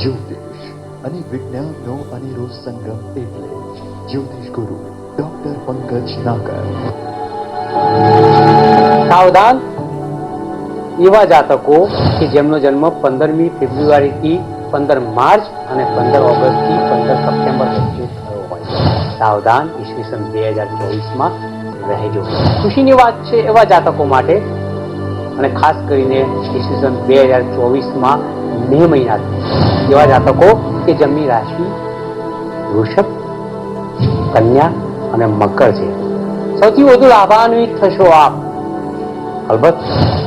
જ્યોતિષ અને વિજ્ઞાનનો અનેરો સંગમ એટલે જ્યોતિષ ગુરુ ડોક્ટર પંકજ નાગર. સાવધાન એવા જાતકો કે જેમનો જન્મ 15મી ફેબ્રુઆરીથી 15 માર્ચ અને 15 ઓગસ્ટથી 15 સપ્ટેમ્બર વચ્ચે થયો હોય. સાવધાન, ઈસવીસન 2024માં રહેજો. ખુશીની વાત છે એવા જાતકો માટે, અને ખાસ કરીને ઈસવીસન 2024માં મે મહિનાથી એવા જાતકો કે જેમની રાશિ વૃષભ, કન્યા અને મકર છે. સૌથી વધુ લાભાન્વિત થશો આપ. અલબત્ત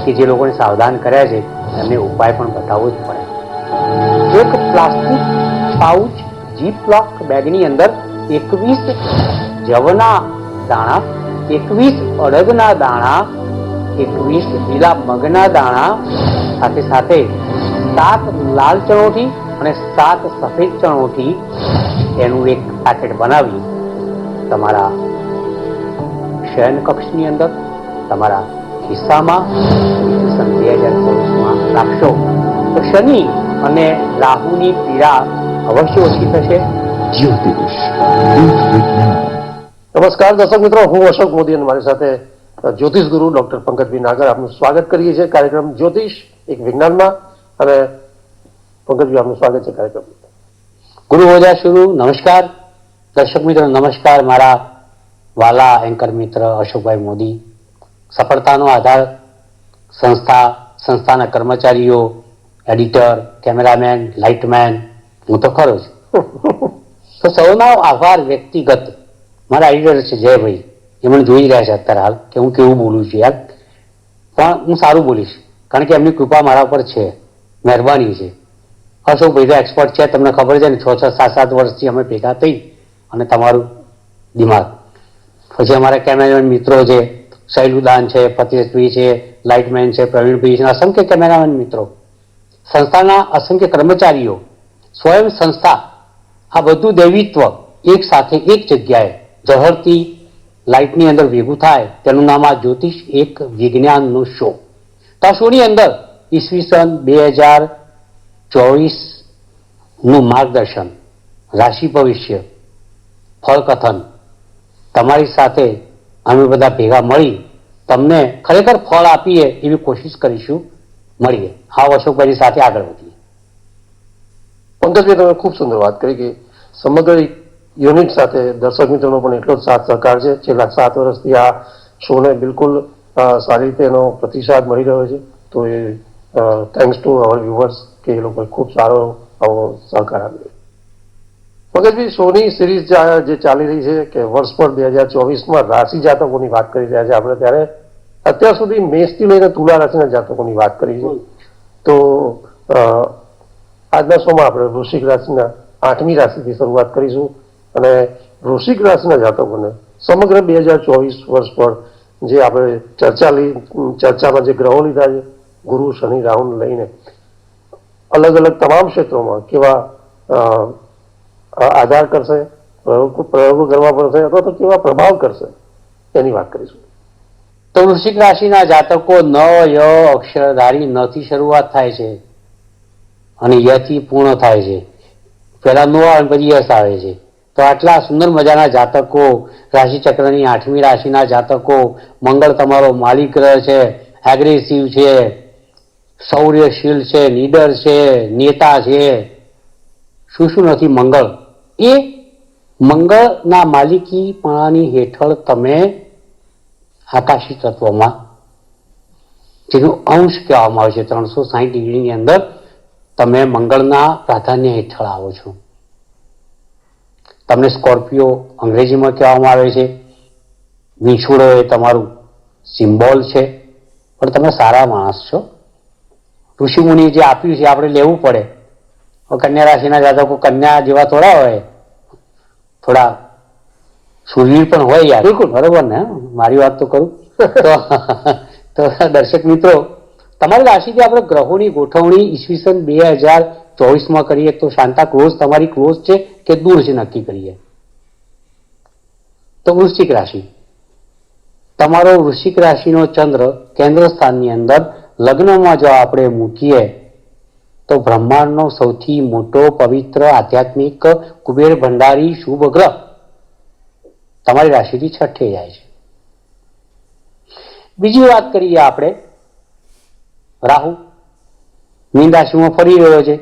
કે જે લોકોને સાવધાન કર્યા છે એમને ઉપાય પણ બતાવવો જ પડે. એક પ્લાસ્ટિક પાઉચ જીપ-લોક બેગની અંદર 21 જવના દાણા, 21 અડદના દાણા, 21 લીલા મગના દાણા, સાથે સાથે 7 લાલ ચણોઠી અને 7 સફેદ ચણોઠી એનું એક પેકેટ બનાવી તમારા શયન કક્ષની અંદર, તમારા ખિસ્સામાં 2024માં રાખશો તો શનિ અને રાહુની પીડા અવશ્ય ઓછી થશે. જ્યોતિષ વિજ્ઞાન. નમસ્કાર દર્શક મિત્રો, હું અશોક મોદી અને મારી સાથે જ્યોતિષ ગુરુ ડોક્ટર પંકજભાઈ નાગર આપનું સ્વાગત કરીએ છીએ કાર્યક્રમ જ્યોતિષ એક વિજ્ઞાનમાં. અને પંકજભાઈ આપનું સ્વાગત છે કાર્યક્રમ. ગુરુ ઓજા શુરુ. નમસ્કાર દર્શક મિત્રો, નમસ્કાર મારા વાલા એન્કર મિત્ર અશોકભાઈ મોદી. સફળતાનો આધાર સંસ્થાના કર્મચારીઓ, એડિટર, કેમેરામેન, લાઇટમેન, હું તો ખરો જ. તો સૌનો આભાર વ્યક્તિગત. મારા એડિટર છે જયભાઈ, એ મને જોઈ રહ્યા છે અત્યારે હાલ કે હું કેવું બોલું છું યાર, પણ હું સારું બોલીશ કારણ કે એમની કૃપા મારા પર છે, મહેરબાની છે. અશોકભાઈ તો એક્સપર્ટ છે, તમને ખબર છે ને, 6-6, 7-7 વર્ષથી અમે ભેગા થઈ અને તમારું દિમાગ. પછી અમારા કેમેરામેન મિત્રો છે, શૈલુદાન છે, પતેશભાઈ છે, લાઇટમેન છે, પ્રવીણભાઈ છે, અસંખ્ય કેમેરામેન મિત્રો, સંસ્થાના અસંખ્ય કર્મચારીઓ, સ્વયં સંસ્થા, આ બધું દૈવિત્વ એક સાથે એક જગ્યાએ ઝળહળતી લાઇટની અંદર ભેગું થાય તેનું નામ આ જ્યોતિષ એક વિજ્ઞાનનો શો. તો આ શોની અંદર ઈસવીસન 2024નું માર્ગદર્શન, રાશિ ભવિષ્ય, ફળકથન તમારી સાથે અમે બધા ભેગા મળી તમને ખરેખર ફળ આપીએ એવી કોશિશ કરીશું. મળીએ. હા, અશોકભાઈની સાથે આગળ વધીએ. પંકજભાઈ, તમે ખૂબ સુંદર વાત કરી કે સમગ્ર યુનિટ સાથે દર્શક મિત્રોનો પણ એટલો જ સાથ સહકાર છે. છેલ્લા 7 વર્ષથી આ શોને બિલકુલ સારી રીતે એનો પ્રતિસાદ મળી રહ્યો છે. તો એ થેન્ક્સ ટુ અવર વ્યુઅર્સ કે એ લોકોએ ખૂબ સારો આવો સહકાર આપ્યો. પંકજભાઈ, શોની સિરીઝ જે ચાલી રહી છે કે વર્ષ પર 2024માં રાશિ જાતકોની વાત કરી રહ્યા છે આપણે, ત્યારે અત્યાર સુધી મેષથી લઈને તુલા રાશિના જાતકોની વાત કરી છે. તો આજના શોમાં આપણે વૃશ્ચિક રાશિના 8મી રાશિથી શરૂઆત કરીશું અને વૃશ્ચિક રાશિના જાતકોને સમગ્ર 2024 વર્ષ પર જે આપણે ચર્ચામાં જે ગ્રહો લીધા છે, ગુરુ, શનિ, રાહુને લઈને અલગ અલગ તમામ ક્ષેત્રોમાં કેવા આધાર કરશે, પ્રયોગો કરવા પડશે અથવા તો કેવા પ્રભાવ કરશે એની વાત કરીશું. તો વૃશ્ચિક રાશિના જાતકો ન, ય અક્ષરધારી ન થી શરૂઆત થાય છે અને યથી પૂર્ણ થાય છે. પહેલા નો આવે પછી યસ આવે છે. તો આટલા સુંદર મજાના જાતકો, રાશિ ચક્રની 8મી રાશિના જાતકો, મંગળ તમારો માલિક ગ્રહ છે, એગ્રેસિવ છે, શૌર્યશીલ છે, નીડર છે, નેતા છે, શું નથી મંગળ. એ મંગળના માલિકીપણાની હેઠળ તમે આકાશી તત્વમાં, જેનું અંશ કહેવામાં આવે છે, 360 ડિગ્રીની અંદર તમે મંગળના પ્રાધાન્ય હેઠળ આવો છો. તમને સ્કોર્પિયો અંગ્રેજીમાં કહેવામાં આવે છે. વીંછુડો એ તમારું સિમ્બોલ છે, પણ તમે સારા માણસ છો. ઋષિમુનિ જે આપ્યું છે આપણે લેવું પડે. કન્યા રાશિના જાતકો કન્યા જેવા થોડા હોય, થોડા સુરવીર પણ હોય યાર. બિલકુલ બરોબર ને, મારી વાત તો કરું. તો દર્શક મિત્રો, તમારી રાશિથી આપણે ગ્રહોની ગોઠવણી ઈસવીસન 2024માં કરીએ તો શાંતા ક્લોઝ તમારી ક્લોઝ છે કે દૂર છે નક્કી કરીએ. તો વૃશ્ચિક રાશિ, તમારો વૃશ્ચિક રાશિનો ચંદ્ર કેન્દ્ર સ્થાનની અંદર લગ્નમાં જો આપણે મૂકીએ તો બ્રહ્માંડનો સૌથી મોટો પવિત્ર આધ્યાત્મિક કુબેર ભંડારી શુભ ગ્રહ તમારી રાશિથી છઠ્ઠે જાય છે. બીજી વાત કરીએ આપણે, રાહુ મીન રાશિમાં ફરી રહ્યો છે,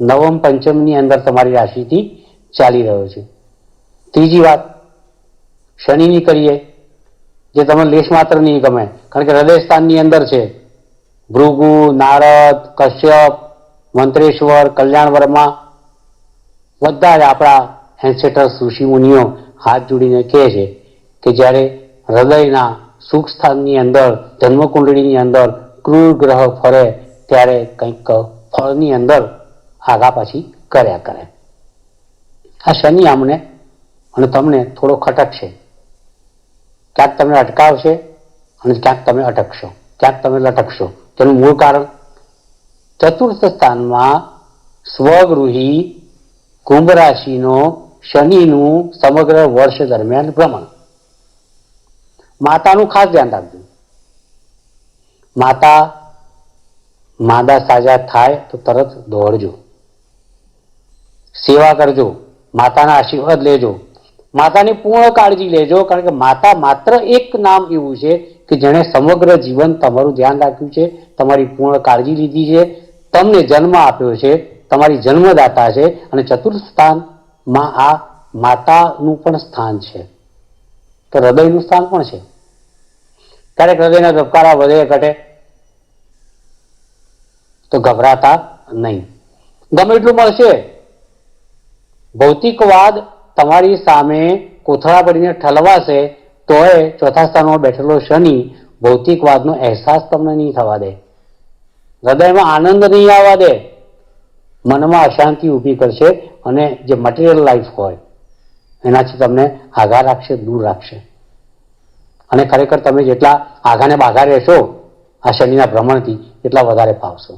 નવમ પંચમની અંદર તમારી રાશિથી ચાલી રહ્યો છે. ત્રીજી વાત શનિની કરીએ, જે તમને લેશ માત્ર નહીં ગમે, કારણ કે હૃદય સ્થાનની અંદર છે. ભૃગુ, નારદ, કશ્યપ, મંત્રેશ્વર, કલ્યાણ વર્મા બધા જ આપણા એન્સેટર્સ ઋષિ મુનિઓ હાથ જોડીને કહે છે કે જ્યારે હૃદયના સુખ સ્થાનની અંદર, જન્મકુંડળીની અંદર ક્રૂર ગ્રહ ફરે ત્યારે કંઈક ફળની અંદર આગા પાછી કર્યા કરે. આ શનિ આમને અને તમને થોડો ખટકશે, ક્યાંક તમને અટકાવશે અને ક્યાંક તમે અટકશો, ક્યાંક તમે લટકશો. તેનું મૂળ કારણ ચતુર્થ સ્થાનમાં સ્વગૃહી કુંભ રાશિનો શનિનું સમગ્ર વર્ષ દરમિયાન ભ્રમણ. માતાનું ખાસ ધ્યાન રાખજો. માતા માદા સાજા થાય તો તરત દોડજો, સેવા કરજો, માતાના આશીર્વાદ લેજો, માતાની પૂર્ણ કાળજી લેજો. કારણ કે માતા માત્ર એક નામ એવું છે કે જેણે સમગ્ર જીવન તમારું ધ્યાન રાખ્યું છે, તમારી પૂર્ણ કાળજી લીધી છે, તમને જન્મ આપ્યો છે, તમારી જન્મદાતા છે. અને ચતુર્થ સ્થાનમાં આ માતાનું પણ સ્થાન છે, તો હૃદયનું સ્થાન પણ છે. ક્યારેક હૃદયના ધબકારા વધે ઘટે તો ગભરાતા નહીં, ગમે એટલું મળશે. ભૌતિકવાદ તમારી સામે કોથળા પડીને ઠલવાશે તોય ચોથા સ્થાનમાં બેઠેલો શનિ ભૌતિકવાદનો અહેસાસ તમને નહીં થવા દે, હૃદયમાં આનંદ નહીં આવવા દે, મનમાં અશાંતિ ઊભી કરશે અને જે મટીરિયલ લાઈફ હોય એનાથી તમને આઘા રાખશે, દૂર રાખશે. અને ખરેખર તમે જેટલા આઘાને બાઘા રહેશો આ શનિના ભ્રમણથી એટલા વધારે પાવશો.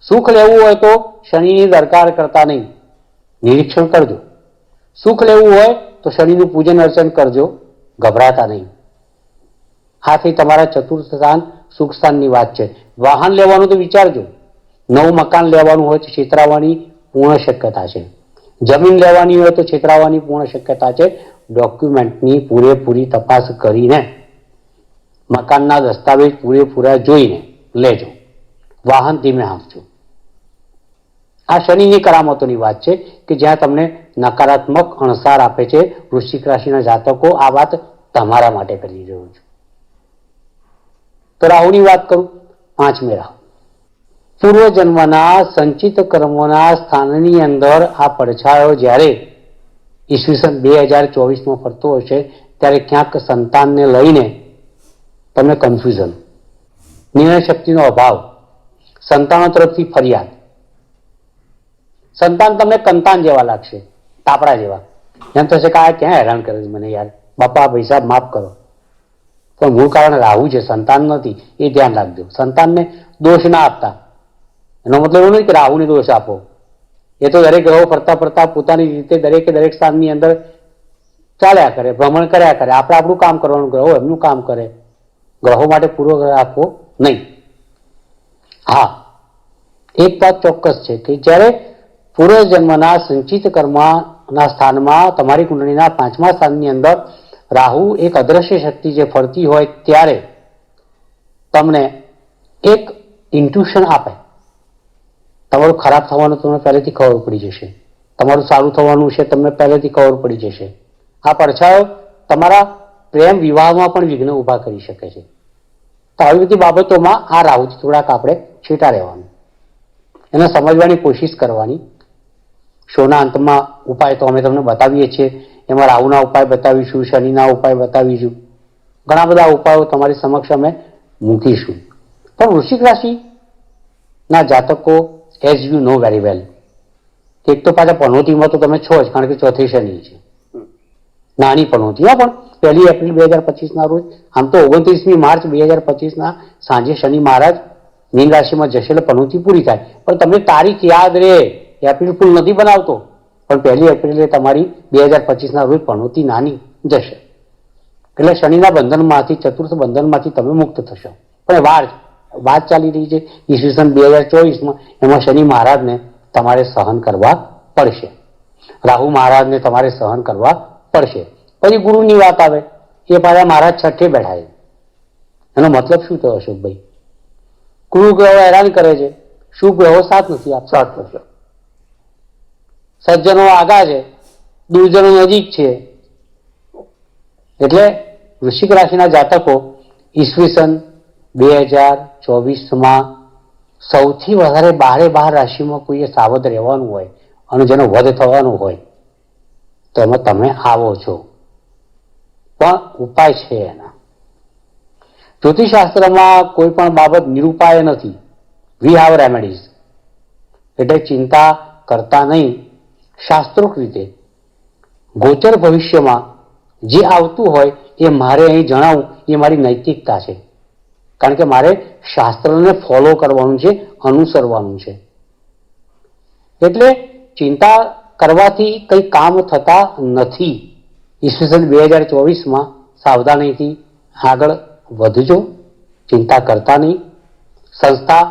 સુખ લેવું હોય તો શનિની દરકાર કરતા નહીં, નિરીક્ષણ કરજો. સુખ લેવું હોય તો શનિનું પૂજન અર્ચન કરજો, ગભરાતા નહીં. આ થઈ તમારા ચતુર્થ સ્થાન સુખ સ્થાનની વાત છે. વાહન લેવાનું તો વિચારજો. નવું મકાન લેવાનું હોય તો છેતરાવાની પૂર્ણ શક્યતા છે. જમીન લેવાની હોય તો છેતરાવાની પૂર્ણ શક્યતા છે. ડોક્યુમેન્ટની પૂરેપૂરી તપાસ કરીને, મકાનના દસ્તાવેજ પૂરેપૂરા જોઈને લેજો. વાહન ધીમે હાંકજો. આ શનિની કરામતોની વાત છે કે જ્યાં તમને નકારાત્મક અણસાર આપે છે. વૃશ્ચિક રાશિના જાતકો, આ વાત તમારા માટે કરી રહ્યો છું. તો રાહુની વાત કરું. પાંચમે રાહુ પૂર્વજન્મના સંચિત કર્મોના સ્થાનની અંદર આ પડછાયો જ્યારે ઈસવીસન 2024માં ફરતો હશે ત્યારે ક્યાંક સંતાનને લઈને તમને કન્ફ્યુઝન, નિર્ણય શક્તિનો અભાવ, સંતાનો તરફથી ફરિયાદ. સંતાન તમને કંતાન જેવા લાગશે, તાપડા જેવા. એમ થશે કે આ ક્યાં હેરાન કરે છે મને યાર, બાપા પૈસા માફ કરો. પણ મૂળ કારણ રાહુ છે, સંતાન નથી, એ ધ્યાન રાખજો. સંતાનને દોષ ના આપતા. એનો મતલબ એવું નહીં કે રાહુને દોષ આપો. એ તો દરેક ગ્રહો ફરતા ફરતા પોતાની રીતે દરેકે દરેક સ્થાનની અંદર ચાલ્યા કરે, ભ્રમણ કર્યા કરે. આપણે આપણું કામ કરવાનું, ગ્રહો એમનું કામ કરે. ગ્રહો માટે પૂર્વગ્રહ આપવો નહીં. હા, એક વાત ચોક્કસ છે કે જ્યારે પૂર્વજન્મના સંચિત કર્મના સ્થાનમાં તમારી કુંડળીના પાંચમા સ્થાનની અંદર રાહુ એક અદ્રશ્ય શક્તિ જે ફરતી હોય ત્યારે તમને એક ઇન્ટ્યુશન આપે. તમારું ખરાબ થવાનું તમને પહેલેથી ખબર પડી જશે, તમારું સારું થવાનું છે તમને પહેલેથી ખબર પડી જશે. આ પડછાયો તમારા પ્રેમ વિવાહમાં પણ વિઘ્ન ઊભા કરી શકે છે. તો આવી બધી બાબતોમાં આ રાહુથી થોડાક આપણે છેટા રહેવાનું, એને સમજવાની કોશિશ કરવાની. શોના અંતમાં ઉપાય તો અમે તમને બતાવીએ છીએ, એમાં રાહુના ઉપાય બતાવીશું, શનિના ઉપાય બતાવીશું, ઘણા બધા ઉપાયો તમારી સમક્ષ અમે મૂકીશું. પણ વૃશ્ચિક રાશિના જાતકો, as you know very well, એક તો પાછા પનોતીમાં તો તમે છો જ, કારણ કે ચોથી શનિ છે, નાની પનોતીમાં પણ 1 એપ્રિલ 2025ના રોજ. આમ તો 29મી માર્ચ 2025ના સાંજે શનિ મહારાજ મીન રાશિમાં જશે એટલે પનોતી પૂરી થાય. પણ તમને તારીખ યાદ રહે, એપ્રિલ ફૂલ નથી બનાવતો, પણ 1 એપ્રિલે તમારી 2025ના રોજ પનોતી નાની જશે. એટલે શનિના બંધનમાંથી, ચતુર્થ બંધનમાંથી તમે મુક્ત થશો. પણ વાત ચાલી રહી છે ઈસવીસન 2024માં, એમાં શનિ મહારાજને તમારે સહન કરવા પડશે, રાહુ મહારાજને તમારે સહન કરવા પડશે. પછી ગુરુની વાત આવે, એ પાછા મહારાજ છઠ્ઠે બેઠા છે. એનો મતલબ શું થયો અશોકભાઈ? ગુરુ ગ્રહો હેરાન કરે છે, શુભ ગ્રહો સાથ નથી આપતા. સાત નથી. સજ્જનો આગા છે, દુર્જનો નજીક છે. એટલે વૃશ્ચિક રાશિના જાતકો ઈસવીસન 2024માં સૌથી વધારે 12 રાશિમાં કોઈએ સાવધ રહેવાનું હોય અને જેનો વધ થવાનું હોય તો એમાં તમે આવો છો. પણ ઉપાય છે એના. જ્યોતિષશાસ્ત્રમાં કોઈ પણ બાબત નિરુપાય નથી. વી હાવ રેમેડીઝ. એટલે ચિંતા કરતા નહીં. શાસ્ત્રોક્ત રીતે ગોચર ભવિષ્યમાં જે આવતું હોય એ મારે અહીં જણાવવું એ મારી નૈતિકતા છે. કારણ કે મારે શાસ્ત્રને ફોલો કરવાનું છે, અનુસરવાનું છે. એટલે ચિંતા કરવાથી કંઈ કામ થતા નથી. ઈસવીસન 2024માં સાવધાનીથી આગળ વધજો, ચિંતા કરતા નહીં. સંસ્થા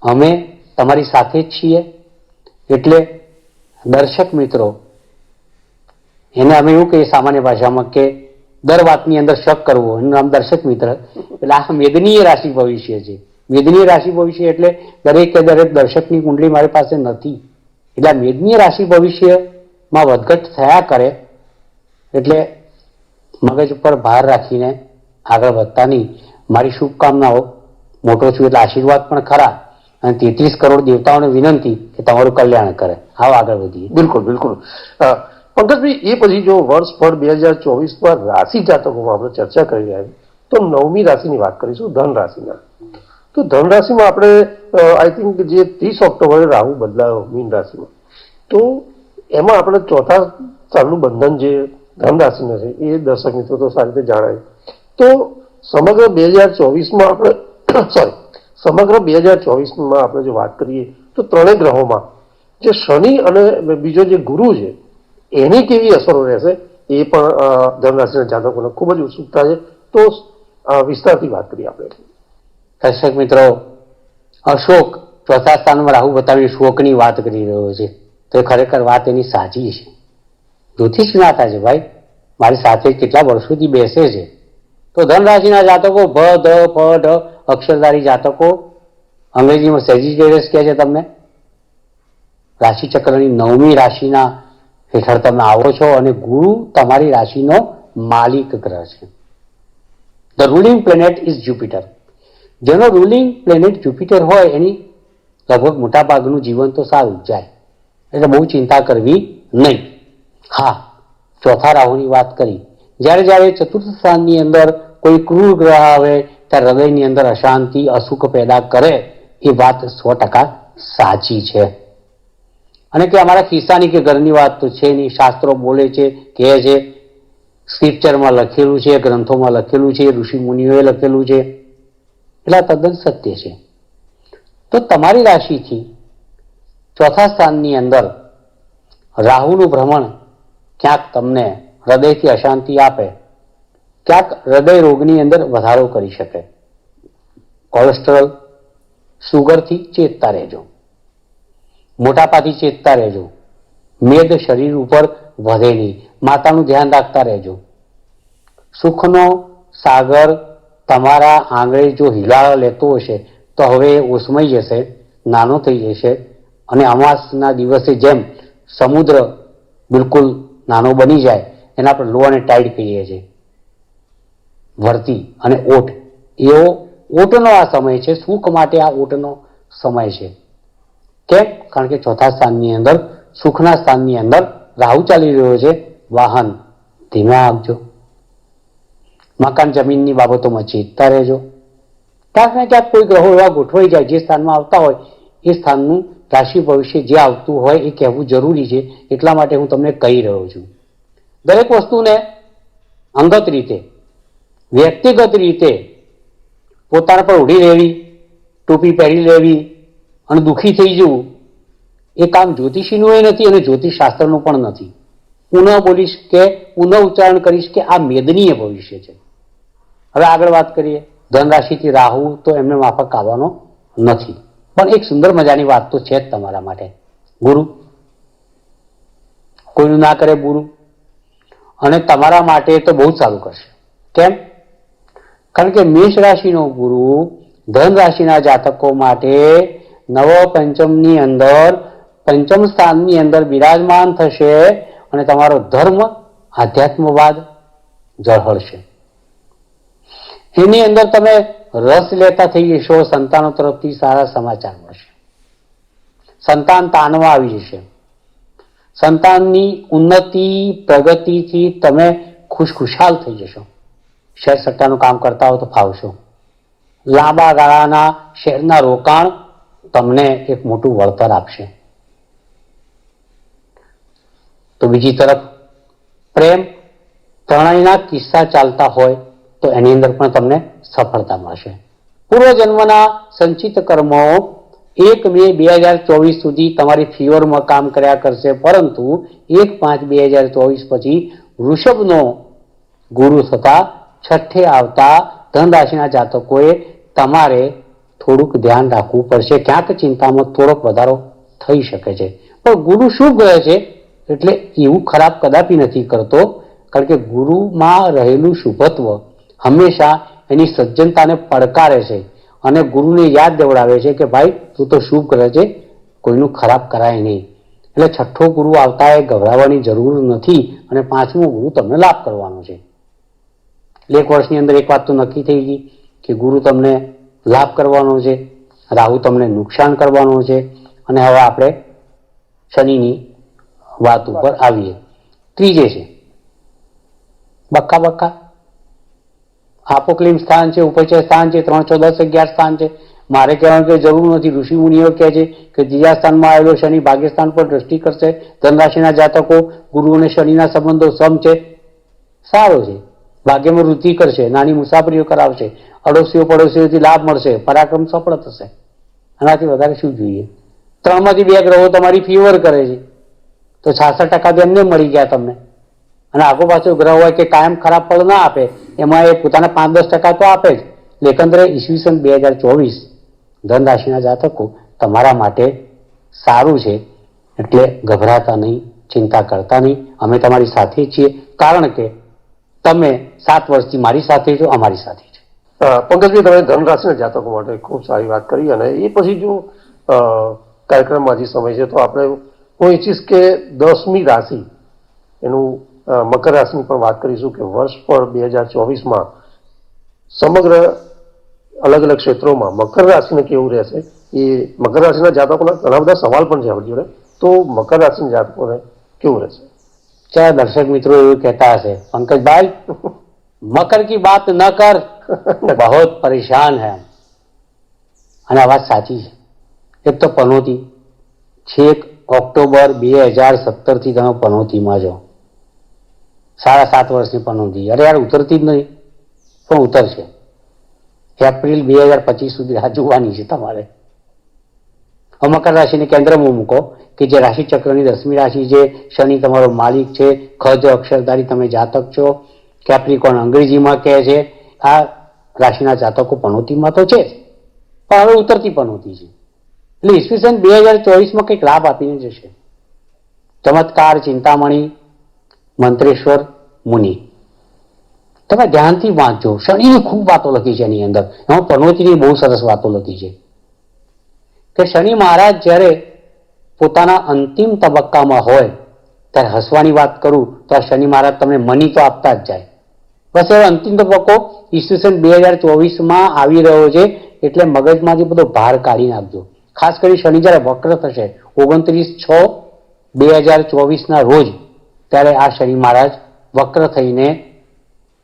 અમે તમારી સાથે જ છીએ. એટલે દર્શક મિત્રો, એને અમે એવું કહીએ સામાન્ય ભાષામાં કે દર વાતની અંદર શક કરવો, એનું નામ દર્શક મિત્ર. એટલે આ મેદનીય રાશિ ભવિષ્ય છે. મેદનીય રાશિ ભવિષ્ય એટલે દરેક દર્શકની કુંડળી મારી પાસે નથી. એટલે આ મેદનીય રાશિ ભવિષ્યમાં વધઘટ થયા કરે એટલે મગજ ઉપર ભાર રાખીને આગળ વધતા નહીં. મારી શુભકામનાઓ. મોટો છું એટલે આશીર્વાદ પણ ખરા, અને 33 કરોડ દેવતાઓને વિનંતી કે તમારું કલ્યાણ કરે. આવો આગળ વધીએ. બિલકુલ બિલકુલ. પંકજભાઈ, એ પછી જો વર્ષ પર 2024માં રાશિ જાતકોમાં આપણે ચર્ચા કરી રહ્યા છીએ, તો 9મી રાશિની વાત કરીશું, ધન રાશિના. તો ધન રાશિમાં આપણે આઈ થિંક જે 30 ઓક્ટોબરે રાહુ બદલાયો મીન રાશિમાં, તો એમાં આપણે ચોથા સાલનું બંધન જે ધન રાશિના છે એ દર્શક મિત્રો તો સારી રીતે જાણાય. તો સમગ્ર 2024માં આપણે સમગ્ર 2024માં આપણે જો વાત કરીએ તો ત્રણેય ગ્રહોમાં જે શનિ અને બીજો જે ગુરુ છે એની કેવી અસરો રહેશે એ પણ ધનરાશિના જાતકોને ખૂબ જ ઉત્સુકતા છે. તો વિસ્તારથી વાત કરીએ આપણે. દર્શક મિત્રો, અશોક ચોથા સ્થાનમાં રાહુ બતાવી શોકની વાત કરી રહ્યો છે. તો એ ખરેખર વાત એની સાચી છે. જ્યોતિષ જ્ઞાતા છે ભાઈ, મારી સાથે કેટલા વર્ષોથી બેસે છે. તો ધન રાશિના જાતકો ભ ધ પ ઢ અક્ષરધારી જાતકો, અંગ્રેજીમાં સેજિટેરિયસ કહે છે તમને, રાશિચક્રની 9મી રાશિના હેઠળ તમે આવો છો અને ગુરુ તમારી રાશિનો માલિક ગ્રહ છે. The ruling planet is Jupiter. જેનો રૂલિંગ પ્લેનેટ જ્યુપિટર હોય એની લગભગ મોટા ભાગનું જીવન તો સારું જાય, એટલે બહુ ચિંતા કરવી નહીં. હા, ચોથા રાહુની વાત કરી. જ્યારે ચતુર્થ સ્થાનની અંદર કોઈ ક્રૂર ગ્રહ આવે ત્યારે હૃદયની અંદર અશાંતિ, અસુખ પેદા કરે, એ વાત 100% સાચી છે. અને કે અમારા ખિસ્સાની કે ઘરની વાત તો છે નહીં. શાસ્ત્રો બોલે છે, કહે છે, સ્ક્રિપ્ચરમાં લખેલું છે, ગ્રંથોમાં લખેલું છે, ઋષિ મુનિઓએ લખેલું છે. એટલે આ તદ્દન સત્ય છે. તો તમારી રાશિથી ચોથા સ્થાનની અંદર રાહુનું ભ્રમણ ક્યાંક તમને હૃદયથી અશાંતિ આપે, ક્યાંક હૃદય રોગની અંદર વધારો કરી શકે. કોલેસ્ટ્રોલ, સુગરથી ચેતતા રહેજો, મોટાપાથી ચેતતા રહેજો. મેદ શરીર ઉપર વધે નહીં, માતાનું ધ્યાન રાખતા રહેજો. સુખનો સાગર તમારા આંગળે જો હિલાળો લેતો હશે તો હવે એ ઓસમાઈ જશે, નાનો થઈ જશે, અને અમાસના દિવસે જેમ સમુદ્ર બિલકુલ નાનો બની જાય એના પર લો અને ટાઈડ કહીએ છીએ, ભરતી અને ઓટ, એવો ઓટનો આ સમય છે. સુખ માટે આ ઓટનો સમય છે. કેમ? કારણ કે ચોથા સ્થાનની અંદર, સુખના સ્થાનની અંદર રાહુ ચાલી રહ્યો છે. વાહન ધીમે આપજો. મકાન જમીનની બાબતોમાં ચેતતા રહેજો. ક્યાંક ને ક્યાંક કોઈ ગ્રહો એવા ગોઠવાઈ જાય જે સ્થાનમાં આવતા હોય એ સ્થાનનું રાશિ ભવિષ્ય જે આવતું હોય એ કહેવું જરૂરી છે. એટલા માટે હું તમને કહી રહ્યો છું. દરેક વસ્તુને અંગત રીતે, વ્યક્તિગત રીતે પોતાના પર ઉડી રહેવી, ટોપી પહેરી લેવી અને દુઃખી થઈ જવું, એ કામ જ્યોતિષીનું એ નથી અને જ્યોતિષ શાસ્ત્રનું પણ નથી. પુનઃ ઉચ્ચારણ કરીશ કે આ મેદનીય ભવિષ્ય છે. હવે આગળ વાત કરીએ. ધનરાશિથી રાહુ તો એમને માફક આવવાનો નથી. પણ એક સુંદર મજાની વાત તો છે જ તમારા માટે. ગુરુ કોઈનું ના કરે ગુરુ, અને તમારા માટે તો બહુ જ સારું કરશે. કેમ? કારણ કે મેષ રાશિનો ગુરુ ધન રાશિના જાતકો માટે નવ પંચમની અંદર પંચમ સ્થાનની અંદર બિરાજમાન થશે અને તમારો ધર્મ આધ્યાત્મવાદ ઝળહળશે. એની અંદર તમે રસ લેતા થઈ જશો. સંતાનો તરફથી સારા સમાચાર મળશે. સંતાન તાણવા આવી જશે. સંતાનની ઉન્નતિ પ્રગતિથી તમે ખુશખુશાલ થઈ જશો. શેર સટ્ટાનું કામ કરતા હો તો ફાવશો. લાંબા ગાળાના શેરના રોકાણ તમને એક મોટું વળતર આપશે. તો બીજી તરફ પ્રેમ પ્રણયના કિસ્સા ચાલતા હોય તો એની અંદર પણ તમને સફળતા મળશે. પૂર્વજન્મના સંચિત કર્મો 1 મે 2024 સુધી તમારી ફેવરમાં કામ કર્યા કરશે, પરંતુ 1/5/2024 પછી વૃષભનો ગુરુ થતા છઠ્ઠે આવતા ધન રાશિના જાતકોએ તમારે થોડુંક ધ્યાન રાખવું પડશે. ક્યાંક ચિંતામાં થોડોક વધારો થઈ શકે છે. પણ ગુરુ શું કહે છે એટલે એવું ખરાબ કદાપી નથી કરતો, કારણ કે ગુરુમાં રહેલું શુભત્વ હંમેશા એની સજ્જનતાને પડકારે છે અને ગુરુને યાદ દેવડાવે છે કે ભાઈ તું તો શુભ કરે છે, કોઈનું ખરાબ કરાય નહીં. એટલે છઠ્ઠો ગુરુ આવતા એ ગભરાવાની જરૂર નથી અને પાંચમો ગુરુ તમને લાભ કરવાનો છે. 1 વર્ષની અંદર એક વાત તો નક્કી થઈ ગઈ કે ગુરુ તમને લાભ કરવાનો છે, રાહુ તમને નુકસાન કરવાનો છે. અને હવે આપણે શનિની વાત ઉપર આવીએ. ત્રીજે છે બક્કા આપોક્લિમ સ્થાન છે, ઉપચય સ્થાન છે, 3, 6, 10, 11 સ્થાન છે. મારે કહેવાનું કે જરૂર નથી. ઋષિ મુનિઓ કહે છે કે ત્રીજા સ્થાનમાં આવેલો શનિ ભાગ્યસ્થાન પર દ્રષ્ટિ કરશે. ધનરાશિના જાતકો ગુરુ અને શનિના સંબંધો સમ છે, સારો છે. ભાગ્યમાં વૃદ્ધિ કરશે, નાની મુસાફરીઓ કરાવશે, અડોશીઓ પડોશીઓથી લાભ મળશે, પરાક્રમ સફળ થશે. આનાથી વધારે શું જોઈએ? 3માંથી 2 ગ્રહો તમારી ફેવર કરે છે તો 66% તો એમને મળી ગયા તમને. અને આગો પાછો ગ્રહ હોય કે કાયમ ખરાબ ફળ ના આપે, એમાં એ પોતાના 5-10% તો આપે જ. એકંદરે ઈસવીસન 2024 ધન રાશિના જાતકો તમારા માટે સારું છે. એટલે ગભરાતા નહીં, ચિંતા કરતા નહીં. અમે તમારી સાથે છીએ, કારણ કે તમે 7 વર્ષથી મારી સાથે છો, અમારી સાથે છો. પંકજભાઈ, તમે ધન રાશિના જાતકો માટે ખૂબ સારી વાત કરી, અને એ પછી જો કાર્યક્રમમાં જે સમય છે તો આપણે હું ઈચ્છીશ કે 10મી રાશિ એનું મકર રાશિની પણ વાત કરીશું કે વર્ષ પર 2024માં સમગ્ર અલગ અલગ ક્ષેત્રોમાં મકર રાશિને કેવું રહેશે. એ મકર રાશિના જાતકોના ઘણા બધા સવાલ પણ છે આપણી જોડે. તો મકર રાશિના જાતકોને કેવું રહેશે? ચાર દર્શક મિત્રો એવું કહેતા હશે, પંકજભાઈ મકર કી બાત ન કર, બહુ પરેશાન હૈ. અને આ વાત સાચી છે. એક તો પનોતી છેક ઓક્ટોબર 2017 થી તમે પનોતીમાં જાઓ. 7.5 વર્ષની પનોતી. અરે યાર, ઉતરતી જ નહીં, પણ ઉતરશે. એપ્રિલ 2025 સુધી રાહ જોવાની છે તમારે. મકર રાશિને કેન્દ્રમાં મૂકો કે જે રાશિ ચક્રની 10મી રાશિ છે. શનિ તમારો માલિક છે. ખજ અક્ષરધારી તમે જાતક છો. કેપ્રિકોન અંગ્રેજીમાં કહે છે. આ રાશિના જાતકો પનોતીમાં તો છે, પણ હવે ઉતરતી પનોતી છે. એટલે ઈસવીસન 2024માં કંઈક લાભ આપીને જશે. ચમત્કાર, ચિંતામણી, મંત્રેશ્વર, મુનિ. તમે ધ્યાનથી વાંચજો. શનિની ખૂબ વાતો લખી છે એની અંદર. એમાં પનોતીની બહુ સરસ વાતો લખી છે કે શનિ મહારાજ જ્યારે પોતાના અંતિમ તબક્કામાં હોય ત્યારે હસવાની વાત કરું તો આ શનિ મહારાજ તમને મની તો આપતા જ જાય. બસ હવે અંતિમ તબક્કો ઈસવીસન 2024માં આવી રહ્યો છે, એટલે મગજમાંથી બધો ભાર કાઢી નાખજો. ખાસ કરી શનિ જ્યારે વક્ર થશે 29/6/2024ના રોજ, ત્યારે આ શનિ મહારાજ વક્ર થઈને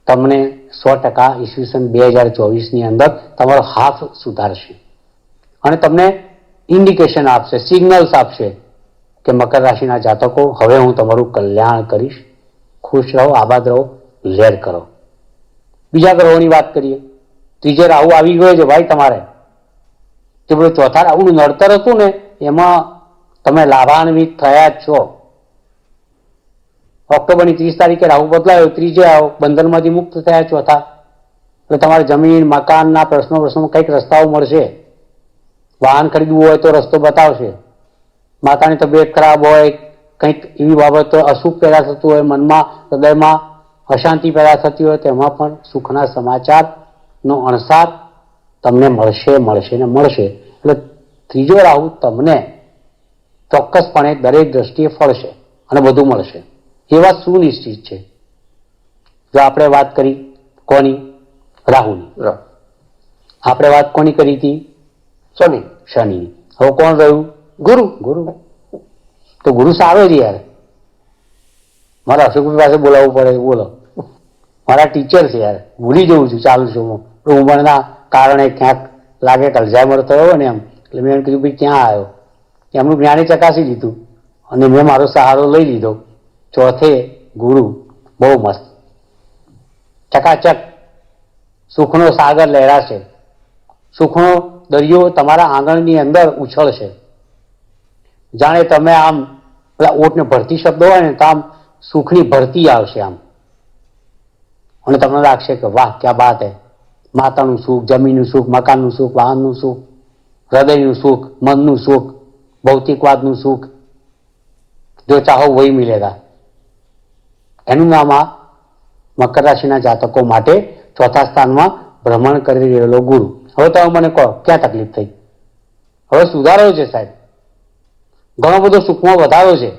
તમને 100% ઈસવીસન 2024ની અંદર તમારો હાથ સુધારશે અને તમને ઇન્ડિકેશન આપશે, સિગ્નલ્સ આપશે કે મકર રાશિના જાતકો, હવે હું તમારું કલ્યાણ કરીશ. ખુશ રહો, આબાદ રહો, લેર કરો. બીજા ગ્રહોની વાત કરીએ. ત્રીજે રાહુ આવી ગયો છે ભાઈ તમારે. જે બધું ચોથા રાહુનું નડતર હતું ને, એમાં તમે લાભાન્વિત થયા જ છો. ઓક્ટોબરની 30 તારીખે રાહુ બદલાયો, ત્રીજે બંધનમાંથી મુક્ત થયા ચોથા. એટલે તમારે જમીન મકાનના પ્રશ્નો કંઈક રસ્તાઓ મળશે. વાહન ખરીદવું હોય તો રસ્તો બતાવશે. માતાની તબિયત ખરાબ હોય, કંઈક એવી બાબત અશુભ પેદા થતું હોય, મનમાં હૃદયમાં અશાંતિ પેદા થતી હોય, તેમાં પણ સુખના સમાચારનો અણસાર તમને મળશે. એટલે ત્રીજો રાહુ તમને ચોક્કસપણે દરેક દ્રષ્ટિએ ફળશે અને બધું મળશે. એ વાત સુનિશ્ચિત છે. જો આપણે વાત કરી કોની? રાહુની. આપણે વાત કોની કરી હતી? શનિની. હવે કોણ રહ્યું? ગુરુ. તો ગુરુ સારો છે યાર. મારા અશોકભાઈ પાસે બોલાવવું પડે. બોલો, મારા ટીચર છે યાર. ભૂલી જઉં છું ચાલુ છું હું ઉંમરના કારણે. ક્યાંક લાગે કે અલ્ઝાઇમર થયો હોય ને એમ. એટલે મેં એમ કીધું ભાઈ ક્યાં આવ્યો? એમનું જ્ઞાને ચકાસી લીધું અને મેં મારો સહારો લઈ લીધો. ચોથે ગુરુ. બહુ મસ્ત, ચકાચક સુખનો સાગર લહેરાશે. સુખનો દરિયો તમારા આંગણની અંદર ઉછળશે. જાણે તમે આમ પેલા ઓટને ભરતી શબ્દ હોય ને, તો આમ સુખની ભરતી આવશે આમ, અને તમને લાગશે કે વાહ ક્યાં બાત હે. માતાનું સુખ, જમીનનું સુખ, મકાનનું સુખ, વાહનનું સુખ, હૃદયનું સુખ, મનનું સુખ, ભૌતિકવાદનું સુખ, જો ચાહો વહી મિલેગા. એનું નામ આ મકર રાશિના જાતકો માટે ચોથા સ્થાનમાં ભ્રમણ કરી રહેલો ગુરુ. હવે તમે મને કહો ક્યાં તકલીફ થઈ? હવે સુધારો છે સાહેબ, ઘણો બધો સુખમાં વધારો છે.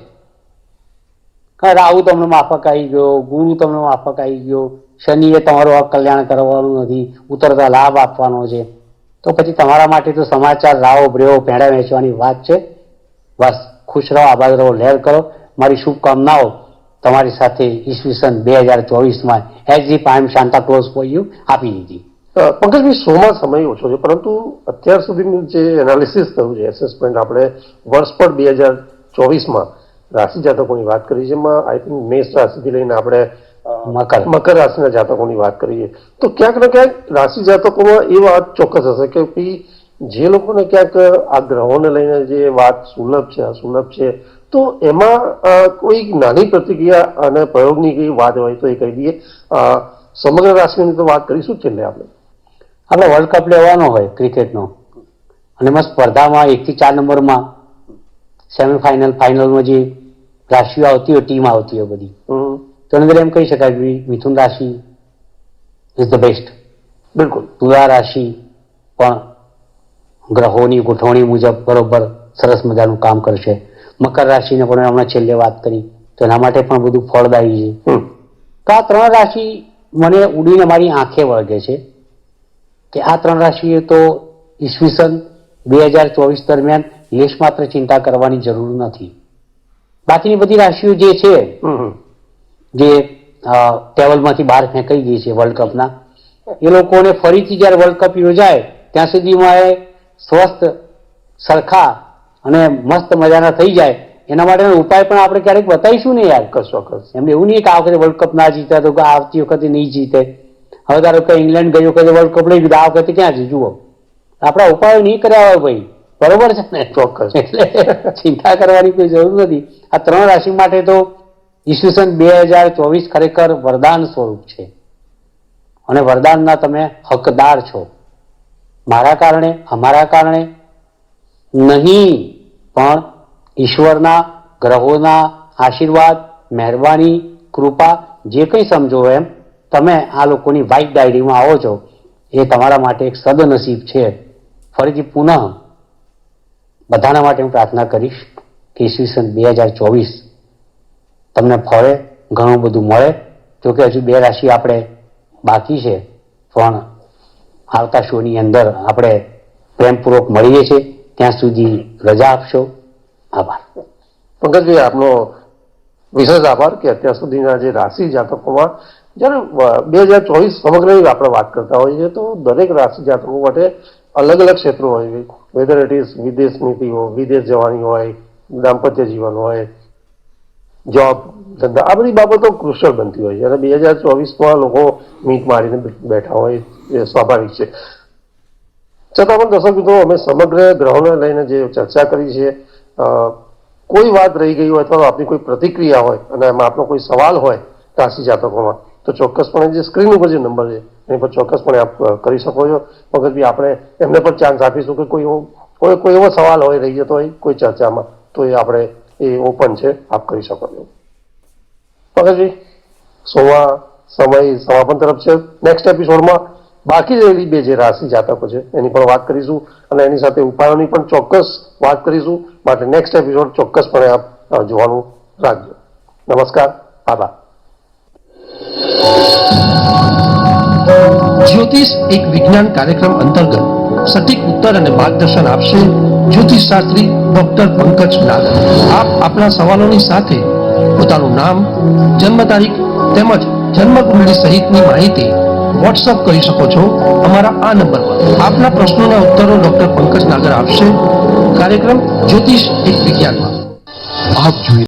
રાહુ તમને માફક આવી ગયો, ગુરુ તમને માફક આવી ગયો, શનિએ તમારું કલ્યાણ કરવાનું નથી, ઉતરતા લાભ આપવાનો છે. તો પછી તમારા માટે તો સમાચાર લાવો, બ્રેવો, પેંડા વેચવાની વાત છે. બસ ખુશ રહો, આબાદ રહો, લહેર કરો. મારી શુભકામનાઓ તમારી સાથે ઈસવીસન 2024માં as if I am Santa Claus for you આપી દીધી. પંકજભાઈ, શોમાં સમય ઓછો છે, પરંતુ અત્યાર સુધીનું જે એનાલિસિસ થયું છે, એસેસમેન્ટ, આપણે વર્ષ પર 2024માં રાશિ જાતકોની વાત કરી છે. એમાં આઈ થિંક મેષ રાશિથી લઈને આપણે મકર રાશિના જાતકોની વાત કરીએ તો ક્યાંક ને ક્યાંક રાશિ જાતકોમાં એ વાત ચોક્કસ હશે કે ભાઈ જે લોકોને ક્યાંક આ ગ્રહોને લઈને જે વાત સુલભ છે, અસુલભ છે, તો એમાં કોઈ નાની પ્રતિક્રિયા અને પ્રયોગની કઈ વાત હોય તો એ કહી દઈએ. સમગ્ર રાશિની તો વાત કરીશું છેલ્લે આપણે વર્લ્ડ કપ લેવાનો હોય ક્રિકેટનો, અને એમાં સ્પર્ધામાં 1 થી 4 નંબરમાં સેમીફાઇનલ, ફાઇનલમાં જે રાશિઓ આવતી હોય, ટીમ આવતી હોય બધી, તો એની અંદર એમ કહી શકાય કે મિથુન રાશિ ઇઝ ધ બેસ્ટ. બિલકુલ. તુલા રાશિ પણ ગ્રહોની ગોઠવણી મુજબ બરોબર સરસ મજાનું કામ કરશે. મકર રાશિને પણ હમણાં છેલ્લે વાત કરી તો એના માટે પણ બધું ફળદાયી છે. તો આ 3 રાશિ મને ઉડીને મારી આંખે વળગે છે કે આ 3 રાશિએ તો ઈસવીસન 2024 દરમિયાન લેશ માત્ર ચિંતા કરવાની જરૂર નથી. બાકીની બધી રાશિઓ જે છે, જે ટેબલમાંથી બહાર ફેંકાઈ ગઈ છે વર્લ્ડ કપના, એ લોકોને ફરીથી જ્યારે વર્લ્ડ કપ યોજાય ત્યાં સુધીમાં એ સ્વસ્થ, સરખા અને મસ્ત મજાના થઈ જાય. એના માટેનો ઉપાય પણ આપણે ક્યારેક બતાવીશું ને યાર. ચોક્કસ. એમને એવું નહીં કે આ વખતે વર્લ્ડ કપ ના જીત્યા તો આવતી વખતે નહીં જીતે. હવે ધારો કે ઇંગ્લેન્ડ ગઈ વખતે વર્લ્ડ કપ લઈ લીધા, આ વખતે ક્યાં છે જુઓ. આપણા ઉપાયો નહીં કર્યા હોય ભાઈ, બરોબર છે ને? ચોક્કસ. એટલે ચિંતા કરવાની કોઈ જરૂર નથી. આ 3 રાશિ માટે તો ઈસવીસન 2024 ખરેખર વરદાન સ્વરૂપ છે, અને વરદાનના તમે હકદાર છો. મારા કારણે, અમારા કારણે નહીં, પણ ઈશ્વરના, ગ્રહોના આશીર્વાદ, મહેરબાની, કૃપા, જે કંઈ સમજો એમ, તમે આ લોકોની વ્હાઇટ ડાયરીમાં આવો છો એ તમારા માટે એક સદનસીબ છે. ફરીથી પુનઃ બધાના માટે હું પ્રાર્થના કરીશ કે ઈસવીસન 2024 તમને ફળે, ઘણું બધું મળે. જોકે હજુ 2 રાશિ આપણે બાકી છે, પણ આવતા શોની અંદર આપણે પ્રેમપૂર્વક મળીએ છીએ. ત્યાં સુધી રજા આપશો. આભાર. પંકજભાઈ, આપનો વિશેષ આભાર કે અત્યાર સુધીના જે રાશિ જાતકોમાં જ્યારે 2024 સમગ્રની આપણે વાત કરતા હોઈએ છીએ તો દરેક રાશિ જાતકો માટે અલગ અલગ ક્ષેત્રો હોય, વેધર ઇટ ઇઝ વિદેશ નીતિ હોય, વિદેશ જવાની હોય, દાંપત્ય જીવન હોય, જોબ, ધંધા, આ બધી બાબતો કૃશળ બનતી હોય છે. અને 2024માં લોકો મીટ મારીને બેઠા હોય એ સ્વાભાવિક છે. છતાં પણ દર્શક મિત્રો, અમે સમગ્ર ગ્રહોને લઈને જે ચર્ચા કરી છે, કોઈ વાત રહી ગઈ હોય અથવા આપની કોઈ પ્રતિક્રિયા હોય અને એમાં આપનો કોઈ સવાલ હોય રાશિ જાતકોમાં, તો ચોક્કસપણે જે સ્ક્રીન ઉપર જે નંબર છે એની પર ચોક્કસપણે આપ કરી શકો છો. પંકજભાઈ, આપણે એમને પણ ચાન્સ આપીશું કે કોઈ એવો સવાલ હોય રહી જતો હોય કોઈ ચર્ચામાં, તો એ આપણે એ ઓપન છે, આપ કરી શકો છો. પંકજભાઈ, સમય સમાપન તરફ છે. નેક્સ્ટ એપિસોડમાં બાકી રહેલી બે જે રાશિ જાતકો છે એની પણ વાત કરીશું અને એની સાથે ઉપાયોની પણ ચોક્કસ વાત કરીશું. માટે નેક્સ્ટ એપિસોડ ચોક્કસપણે આપ જોવાનું રાખજો. નમસ્કાર, આભાર. જ્યોતિષ એક વિજ્ઞાન કાર્યક્રમ અંતર્ગત સટીક ઉત્તર અને માર્ગદર્શન આપશે જ્યોતિષ શાસ્ત્રી ડોક્ટર પંકજ નાગર. આપ આપના સવાલોની સાથે પોતાનું નામ, જન્મ તારીખ તેમજ જન્મકુંડળી સહિતની માહિતી વોટ્સઅપ કરી શકો છો અમારા આ નંબર પર. આપના પ્રશ્નોના ઉત્તરો ડોક્ટર પંકજ નાગર આપશે. કાર્યક્રમ જ્યોતિષ એક વિજ્ઞાનમાં. આપ જોઈ